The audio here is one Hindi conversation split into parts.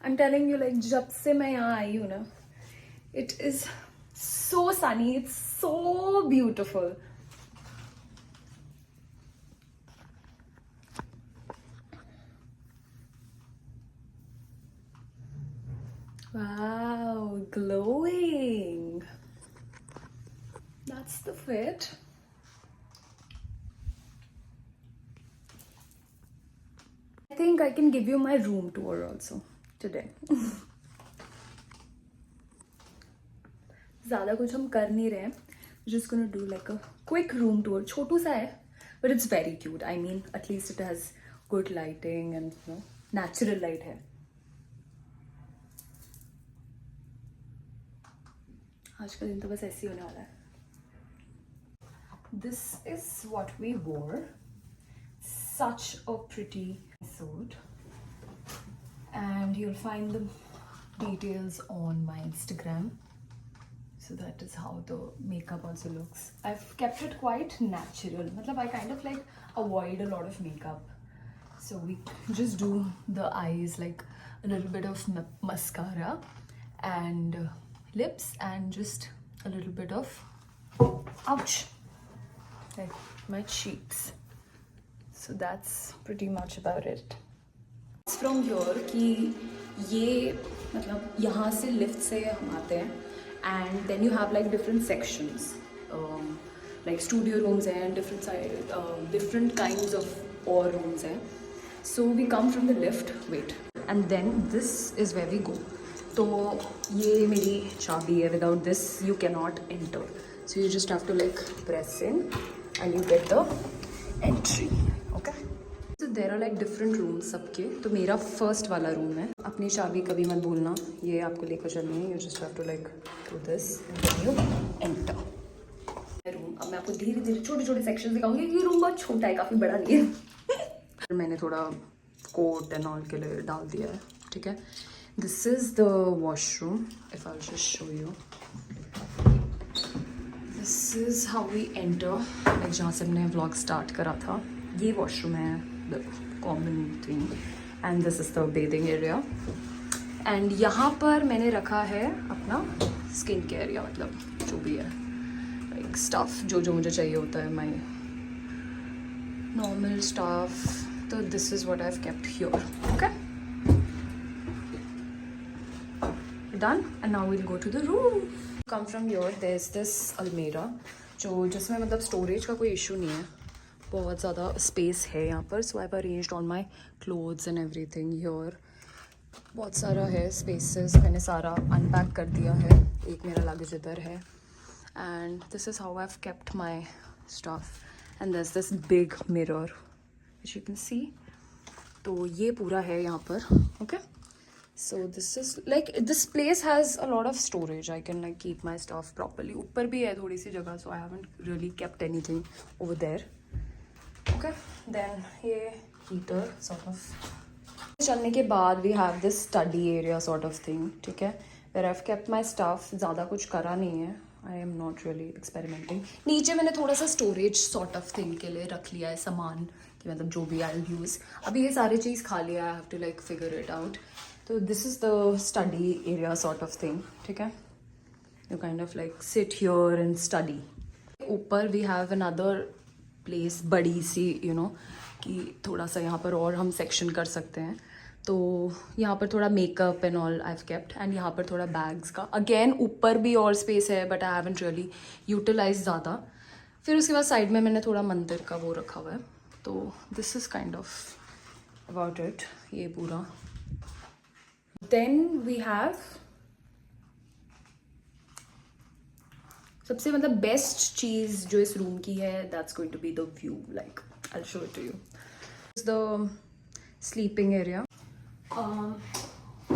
I'm telling you, like जब से मैं यहाँ आई हूँ ना, it is so sunny. It's so beautiful. Wow, glowing. That's the fit. I think I can give you my room tour also today. ज़्यादा कुछ हम कर नहीं रहे हैं. We're just gonna do like a quick room tour. छोटू सा है, but it's very cute. I mean, at least it has good lighting and you know, natural light है. आज का दिन तो बस ऐसे ही होने वाला है. This is what we wore. Such a pretty suit, and you'll find the details on my Instagram. So that is how the makeup also looks. I've kept it quite natural. Matlab I kind of like avoid a lot of makeup. So we just do the eyes, like a little bit of mascara and lips and just a little bit of, ouch, like my cheeks. So that's pretty much about it. It's from here कि ये मतलब यहाँ से lift से हम आते हैं and then you have like different sections, like studio rooms and different kinds of और rooms हैं. So we come from the lift, wait, and then this is where we go. तो ये मेरी चाबी है. Without this you cannot enter. So you just have to like press in and you get the entry. Okay. So there are like different rooms सबके. तो मेरा first वाला room है. अपनी चाबी कभी मत भूलना, ये आपको लेकर चलनी है. You just have to like do this and then you enter. Room अब मैं आपको धीरे धीरे छोटे छोटे सेक्शन दिखाऊंगी. ये रूम बहुत छोटा है, काफ़ी बड़ा नहीं है. मैंने थोड़ा कोट एंड ऑल के लिए डाल दिया है. ठीक है. This is the washroom. If I'll just show you. This is how we enter. like जहाँ से हमने vlog start करा था. ये washroom है, the common thing. And this is the bathing area. And यहाँ पर मैंने रखा है अपना skin care area, मतलब जो भी है, like stuff जो मुझे चाहिए होता है, my normal stuff. So this is what I've kept here. Okay. Done. And now we'll go to the room. Come from here. There's this almirah जो जिसमें मतलब storage का कोई issue नहीं है. बहुत ज़्यादा space है यहाँ पर. So I've arranged all my clothes and everything here. बहुत सारा है spaces. मैंने सारा unpack कर दिया है. एक मेरा luggage इधर है. And this is how I've kept my stuff. And there's this big mirror which you can see. तो ये पूरा है यहाँ पर. Okay. So this is like, this place has a lot of storage. I can like keep my stuff properly. ऊपर भी है थोड़ी सी जगह, so I haven't really kept anything over there. Okay. Then ये heater sort of. चलने के बाद we have this study area sort of thing. ठीक है. Where I've kept my stuff. ज़्यादा कुछ करा नहीं है. I am not really experimenting. नीचे मैंने थोड़ा सा storage sort of thing के लिए रख लिया है सामान कि मतलब जो भी I'll use. अभी ये सारी चीज़ खा लिया. I have to like figure it out. So this is the study area sort of thing. ठीक है. You kind of like sit here and study. ऊपर we have another place बड़ी सी, you know, कि थोड़ा सा यहाँ पर और हम section कर सकते हैं. तो यहाँ पर थोड़ा makeup and all I've kept, and यहाँ पर थोड़ा bags का. Again ऊपर भी और space है, but I haven't really utilized ज़्यादा. फिर उसके बाद side में मैंने थोड़ा मंदिर का वो रखा हुआ है. तो this is kind of about it. ये पूरा. Then we have सबसे मतलब बेस्ट चीज़ जो इस रूम की है, that's going to be the view. Like I'll show it to you. It's the sleeping area.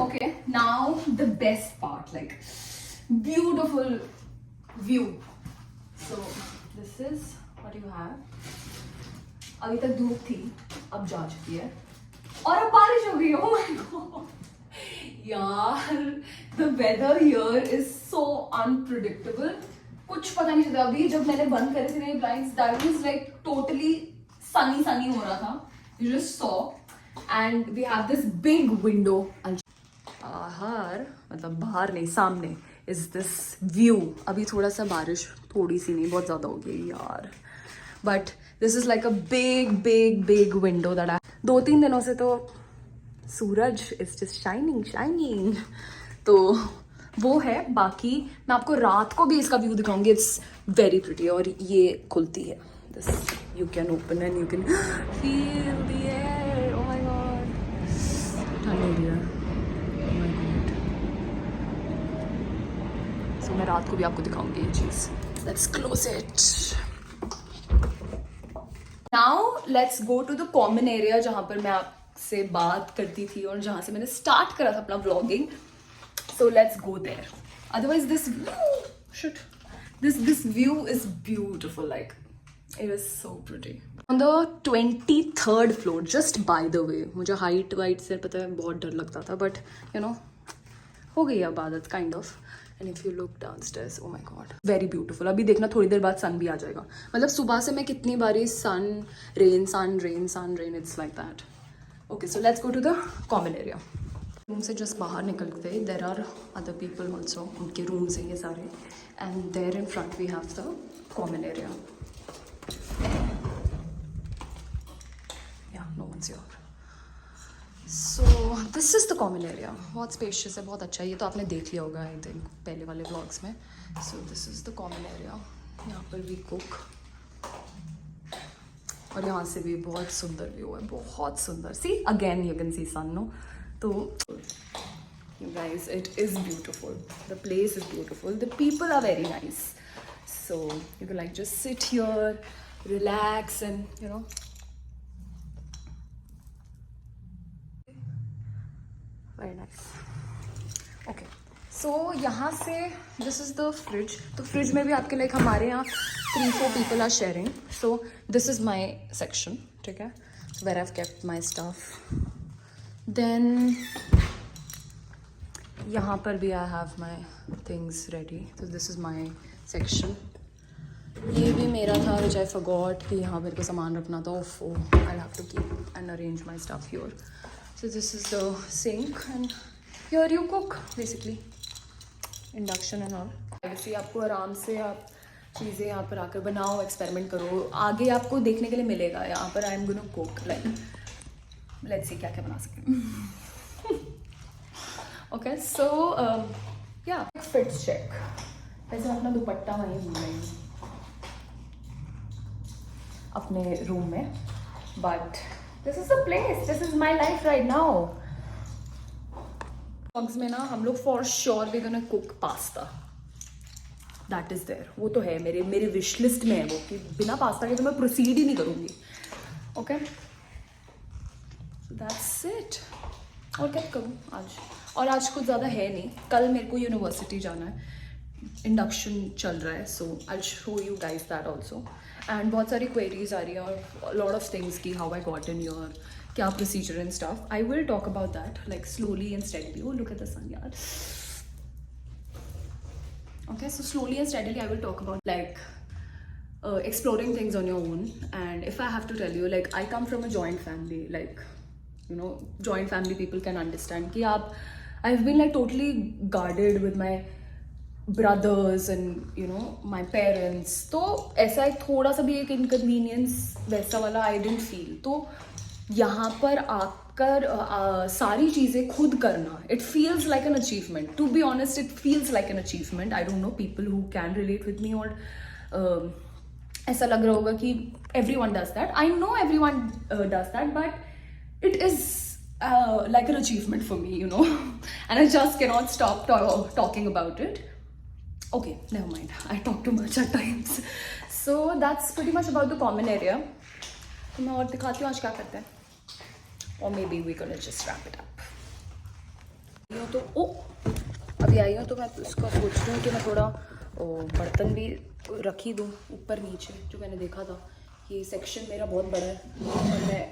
Okay, now the best part, like beautiful view. So this is what you have. अभी तक धूप थी, अब जा चुकी है और अब बारिश हो गई. Oh my god. यार, the weather here is so unpredictable. कुछ पता नहीं चलता. अभी जब मैंने बंद करे थे मेरे blinds, that was like totally sunny हो रहा था. You just saw. And we have this big window. बाहर, मतलब बाहर नहीं सामने, इज दिस व्यू. अभी थोड़ा सा बारिश, थोड़ी सी नहीं बहुत ज़्यादा हो गई यार, but this is like a big big big window that I. 2-3 दिनों से तो सूरज इज जस्ट शाइनिंग शाइनिंग, तो वो है. बाकी मैं आपको रात को भी इसका व्यू दिखाऊंगी. It's very pretty. और ये खुलती है, this you can open and you can feel the air. Oh my God, ठंड हो रही है. ओह माय गॉड. सो मैं रात को भी आपको दिखाऊंगी ये चीज़. Let's close it. Now let's go to the common area जहाँ पर मैं आपसे बात करती थी और जहाँ से मैंने स्टार्ट करा था अपना vlogging. So let's go there. Otherwise, this view is beautiful. Like, it is so pretty. On the 23rd floor, just by the way, मुझे height से पता है बहुत डर लगता था, but you know, हो गई अब आदत kind of. And if you look downstairs, oh my god, very beautiful. अभी देखना थोड़ी देर बाद sun भी आ जाएगा. मतलब सुबह से मैं कितनी बारी sun, rain, it's like that. Okay, so let's go to the common area. Room से जस्ट बाहर निकलते there are other people also. उनके रूम्स हैं ये सारे. And there in front we have the common area. You know once your. So this is the common area. बहुत स्पेशियस है, बहुत अच्छा है. ये तो आपने देख लिया होगा आई थिंक पहले वाले व्लॉग्स में. सो this is the common area. यहाँ पर वी कुक. और यहाँ से भी बहुत सुंदर व्यू है, बहुत सुंदर. See again you can see sun. No, so you guys, it is beautiful. The place is beautiful. The people are very nice. So you can like just sit here, relax, and you know. Very nice. Okay. So यहाँ से this is the fridge. तो fridge में भी आपके like हमारे यहाँ 3-4 people are sharing. So this is my section. ठीक है? So where I've kept my stuff. Then यहाँ पर भी I have my things ready. So this is my section. ये भी मेरा था which I forgot कि यहाँ मेरे को सामान रखना था. I'll have to keep and arrange my stuff here. So this is the sink and here you cook basically. Induction and all. Privacy आपको आराम से आप चीज़ें यहाँ पर आकर बनाओ, एक्सपेरिमेंट करो. आगे आपको देखने के लिए मिलेगा. यहाँ पर I am gonna cook like. Let's see क्या क्या बना सकते. Okay, so yeah, fit check. वैसे मैं अपना दुपट्टा वहीं भूल गई अपने रूम में, but this is the place. This is my life right now. Vlogs में ना हम लोग for sure we're gonna cook pasta. That is there. वो तो है मेरे wish list में है वो कि बिना पास्ता के तो मैं proceed ही नहीं करूँगी. Okay. That's it. और क्या करूँ आज. और आज कुछ ज़्यादा है नहीं. कल मेरे को यूनिवर्सिटी जाना है, इंडक्शन चल रहा है. So I show you guys that also. And बहुत सारी क्वेरीज आ रही है और लॉट ऑफ थिंग्स की how I got in your क्या procedure and stuff. I will talk about that like slowly and steadily. Oh look at the sun यार. Okay, so slowly and steadily I will talk about like exploring things on your own. And if I have to tell you, like I come from a joint family, like you know, joint family people can understand कि आप I've been like totally guarded with my brothers and you know my parents. तो ऐसा एक थोड़ा सा भी एक inconvenience वैसा वाला I didn't feel. तो यहाँ पर आकर सारी चीज़ें खुद करना, it feels like an achievement. To be honest, it feels like an achievement. I don't know people who can relate with me or ऐसा लग रहा होगा कि everyone does that. I know everyone does that, but it is like an achievement for me, you know. And I just cannot stop talking about it. Okay, never mind. I talk too much at times. So that's pretty much about the common area. तो मैं और दिखाती हूँ आज क्या करते हैं. Or maybe we're gonna just wrap it up. तो अभी आई हूँ तो मैं उसका सोच रही हूँ कि मैं थोड़ा बर्तन भी रख ही दूँ ऊपर नीचे. जो मैंने देखा था ये सेक्शन मेरा बहुत बड़ा है और मैं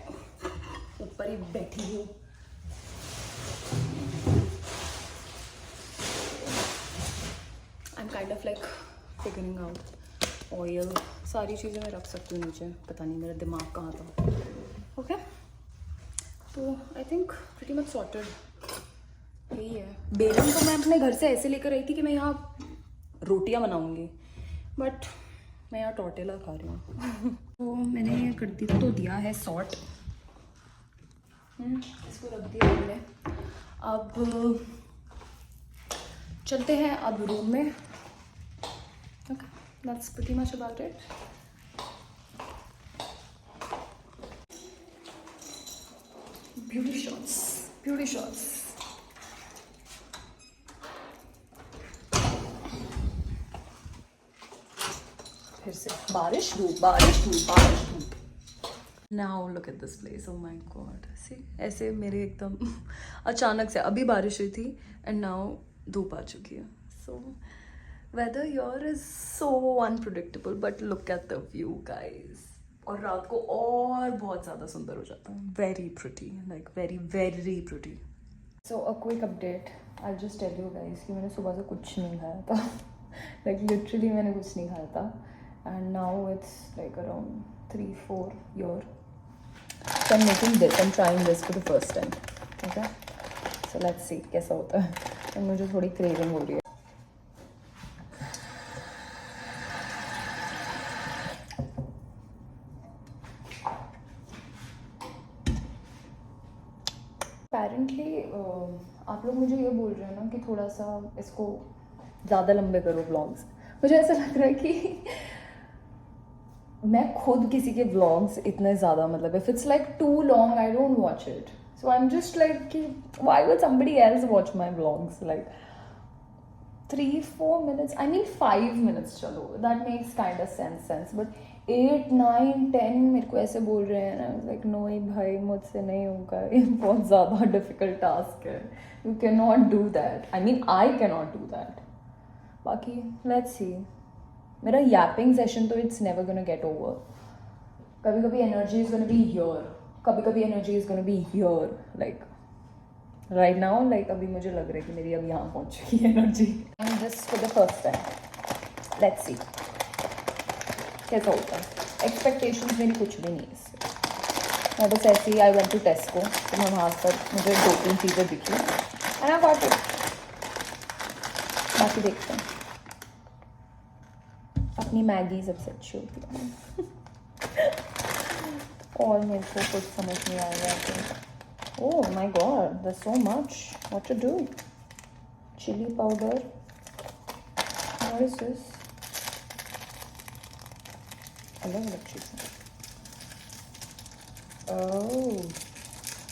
ऊपर ही बैठी हूँ. I'm kind of like figuring out. Oil सारी चीज़ें मैं रख सकती हूँ नीचे. पता नहीं मेरा दिमाग कहाँ था. ओके, तो I think pretty much sorted यही है. बेलन तो मैं अपने घर से ऐसे लेकर आई थी कि मैं यहाँ रोटियां बनाऊंगी, बट मैं यहाँ टोर्टेला खा रही हूँ। तो मैंने कर दी तो दिया है सॉर्ट, इसको रख दिया हमने। अब चलते हैं अब रूम में। Okay, that's pretty much about it. Beauty shots, beauty shots. फिर से बारिश धूप, बारिश धूप, बारिश धूप। Now look at this place, oh my god. See ऐसे मेरे एकदम अचानक से अभी बारिश हुई थी एंड नाउ धूप आ चुकी है। So whether your is so unpredictable, but look at the view guys. और रात को और बहुत ज़्यादा सुंदर हो जाता है। Very pretty, like very very pretty. So a quick update, I just tell you guys कि मैंने सुबह से कुछ नहीं खाया था। लाइक लिटरली मैंने कुछ नहीं खाया था। And now it's like around 3-4 year. So I'm making this, I'm trying this for the first time. Okay? So let's see कैसा होता है। and मुझे थोड़ी क्रेविंग हो रही है। Apparently आप लोग मुझे ये बोल रहे हैं ना कि थोड़ा सा इसको ज़्यादा लंबे करो व्लॉग्स। मुझे ऐसा लग रहा है कि मैं खुद किसी के व्लॉग्स इतने ज़्यादा, मतलब if it's like too long I don't watch it. So I am just like कि why would somebody else watch my vlogs. Like 3-4 minutes, I mean 5 minutes चलो, that makes kind of sense, but 8-9-10 मेरे को ऐसे बोल रहे हैं ना, लाइक नो भाई मुझसे नहीं होगा, ये बहुत ज़्यादा डिफिकल्ट टास्क है। You can not do that, I mean I can not do that. बाकी लेट्स सी, मेरा यापिंग सेशन तो it's never gonna get over. कभी कभी energy is gonna be here, कभी कभी energy is gonna be here, like right now. Like अभी मुझे लग रहा है कि मेरी अब यहाँ पहुँच चुकी है energy. And this for the first time, let's see कैसा होता है। एक्सपेक्टेशंस मेरी कुछ भी नहीं है इससे। मैं बस ऐसे ही आई वेंट टू टेस्को, तो मैं वहाँ पर मुझे 2-3 चीज़ें दिखी एंड आई गॉट इट। बाकी देखते हैं, अपनी मैगी सबसे अच्छी होती है। और मेरे को कुछ समझ नहीं आएगा। ओह my God, there's so much what to do. Chili powder, what is this? अलग चीज़ें। Oh,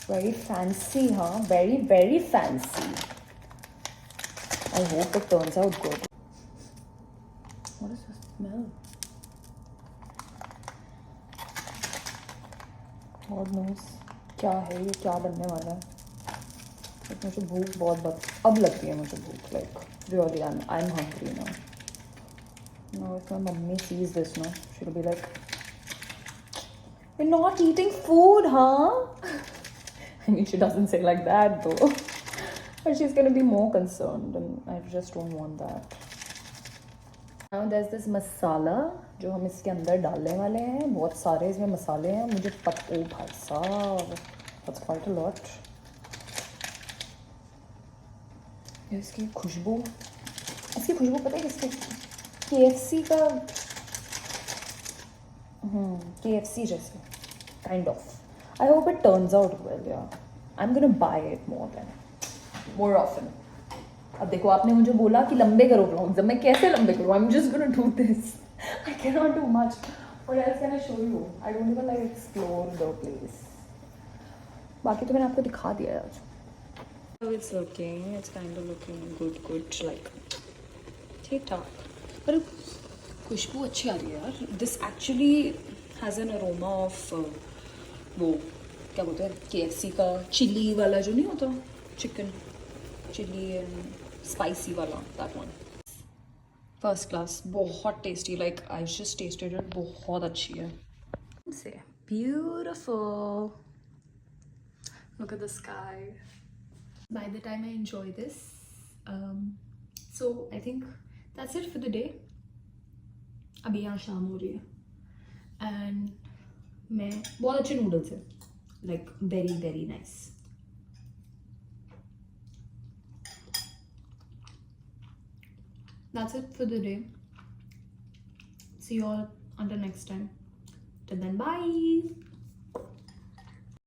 very fancy, huh? Very very fancy. I hope it turns out good. What is this smell? God knows क्या है ये, क्या बनने वाला है। बट मुझे भूख बहुत अब लग रही है मुझे भूख। Like really I am hungry now. If my mummy sees this no, she will be like, you're not eating food, huh? I mean, she doesn't say like that though. But she's gonna be more concerned and I just don't want that. Now there's this masala जो हम इसके अंदर डालने वाले हैं। बहुत सारे इसमें मसाले हैं, मुझे ओ भाई साहब, that's quite a lot. इसकी खुशबू पता है किसकी? KFC का, KFC जैसे kind of. I hope it turns out well, yeah. I'm gonna buy it more often. अब देखो, आपने मुझे बोला कि लंबे करो व्लॉग्स, अब मैं कैसे लंबे करूँ? I'm just gonna do this. I cannot do much. What else can I show you? I don't even like explore the place. बाकी तो मैंने आपको दिखा दिया है आज. It's looking, it's kind of looking good, like ठीक ठाक, पर खुशबू अच्छी आ रही है यार. This actually has an aroma of वो क्या बोलते हैं, KFC का चिली वाला जो नहीं होता, चिकन चिली एंड स्पाइसी वाला, दैट वन. फर्स्ट क्लास, बहुत tasty. Like I just tested it, बहुत अच्छी है. से beautiful, look at the sky. By the time I enjoy this, so I think that's it for the day. अभी यहाँ शाम हो रही है एंड मैं बहुत अच्छे नूडल्स है, like very very nice. that's it for the day. See you all until next time. Till then, bye.